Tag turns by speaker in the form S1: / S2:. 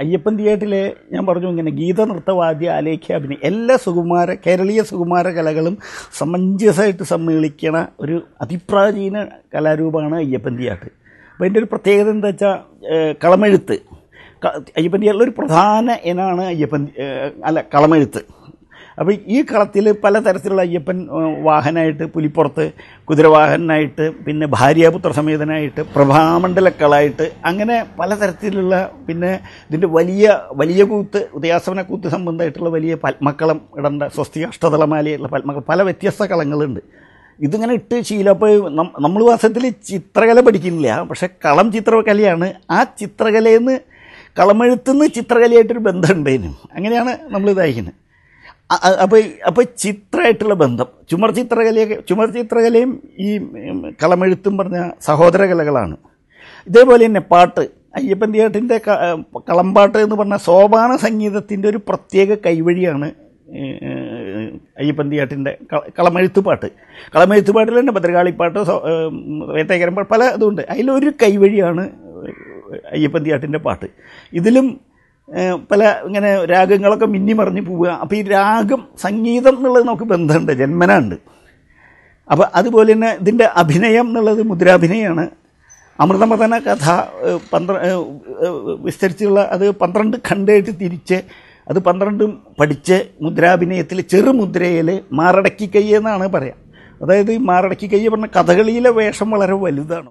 S1: അയ്യപ്പൻ തിയേറ്ററിലെ ഞാൻ പറഞ്ഞു ഇങ്ങനെ ഗീത, നൃത്തവാദ്യ, ആലേഖ്യ, അഭിനയം എല്ലാ കേരളീയ സുകുമാര കലകളും സമഞ്ജസമായിട്ട് സമ്മേളിക്കണ ഒരു അതിപ്രാചീന കലാരൂപമാണ് അയ്യപ്പൻ തിയേറ്റർ. അപ്പോൾ അതിൻ്റെ ഒരു പ്രത്യേകത എന്താ വെച്ചാൽ കളമെഴുത്ത്. അയ്യപ്പൻ തിയേറ്ററിലൊരു പ്രധാന ഇനമാണ് കളമെഴുത്ത്. അപ്പോൾ ഈ കളത്തിൽ പലതരത്തിലുള്ള അയ്യപ്പൻ വാഹനമായിട്ട്, പുലിപ്പുറത്ത്, കുതിരവാഹനായിട്ട്, പിന്നെ ഭാര്യാപുത്ര സമേതനായിട്ട്, പ്രഭാമണ്ഡലക്കളായിട്ട്, അങ്ങനെ പലതരത്തിലുള്ള, പിന്നെ ഇതിൻ്റെ വലിയ കൂത്ത്, ഉദയാസവന കൂത്ത് സംബന്ധമായിട്ടുള്ള വലിയ പത്മക്കളം ഇടേണ്ട സ്വസ്തിക അഷ്ടതളമാലയുള്ള പത്മക്കളം, പല വ്യത്യസ്ത കളങ്ങളുണ്ട്. ഇതിങ്ങനെ ഇട്ട് ശീലം. അപ്പോൾ നമ്മൾ വാസ്തവത്തിൽ ചിത്രകല പഠിക്കുന്നില്ല, പക്ഷേ കളം ചിത്രകലയാണ്. ആ ചിത്രകലയിൽ നിന്ന് കളമെഴുത്തുനിന്ന് ചിത്രകലയായിട്ടൊരു ബന്ധമുണ്ടേനും. അങ്ങനെയാണ് നമ്മൾ ഇതായിരിക്കുന്നത്. അപ്പോൾ ചിത്രമായിട്ടുള്ള ബന്ധം, ചുമർ ചിത്രകലയും ഈ കളമെഴുത്തും പറഞ്ഞ സഹോദര കലകളാണ്. ഇതേപോലെ തന്നെ പാട്ട്, അയ്യപ്പൻ തിയേറ്ററിൻ്റെ കളംപാട്ട് എന്ന് പറഞ്ഞാൽ സോപാന സംഗീതത്തിൻ്റെ ഒരു പ്രത്യേക കൈവഴിയാണ് അയ്യപ്പൻ തിയേറ്ററിൻ്റെ കളമെഴുത്തുപാട്ട്. കളമെഴുത്തുപാട്ടിൽ തന്നെ ഭദ്രകാളിപ്പാട്ട്, വേട്ടേക്കരം പാട്ട്, പല ഇതുണ്ട്. അതിലൊരു കൈവഴിയാണ് അയ്യപ്പൻ തിയേറ്ററിൻ്റെ പാട്ട്. ഇതിലും പല ഇങ്ങനെ രാഗങ്ങളൊക്കെ മിന്നിമറിഞ്ഞ് പോവുക. അപ്പോൾ ഈ രാഗം, സംഗീതം എന്നുള്ളത് നമുക്ക് ബന്ധമുണ്ട്, ജന്മനുണ്ട്. അപ്പോൾ അതുപോലെ തന്നെ ഇതിൻ്റെ അഭിനയം എന്നുള്ളത് മുദ്രാഭിനയമാണ്. അമൃതമഥന കഥ വിസ്തരിച്ചുള്ള അത് 12 ഖണ്ഡമായിട്ട് തിരിച്ച് അത് 12 പഠിച്ച് മുദ്രാഭിനയത്തിൽ ചെറുമുദ്രയിൽ മാറടക്കി കൈ എന്നാണ് പറയാം. അതായത് ഈ മാറടക്കി കൈ പറഞ്ഞ കഥകളിയിലെ വേഷം വളരെ വലുതാണ്.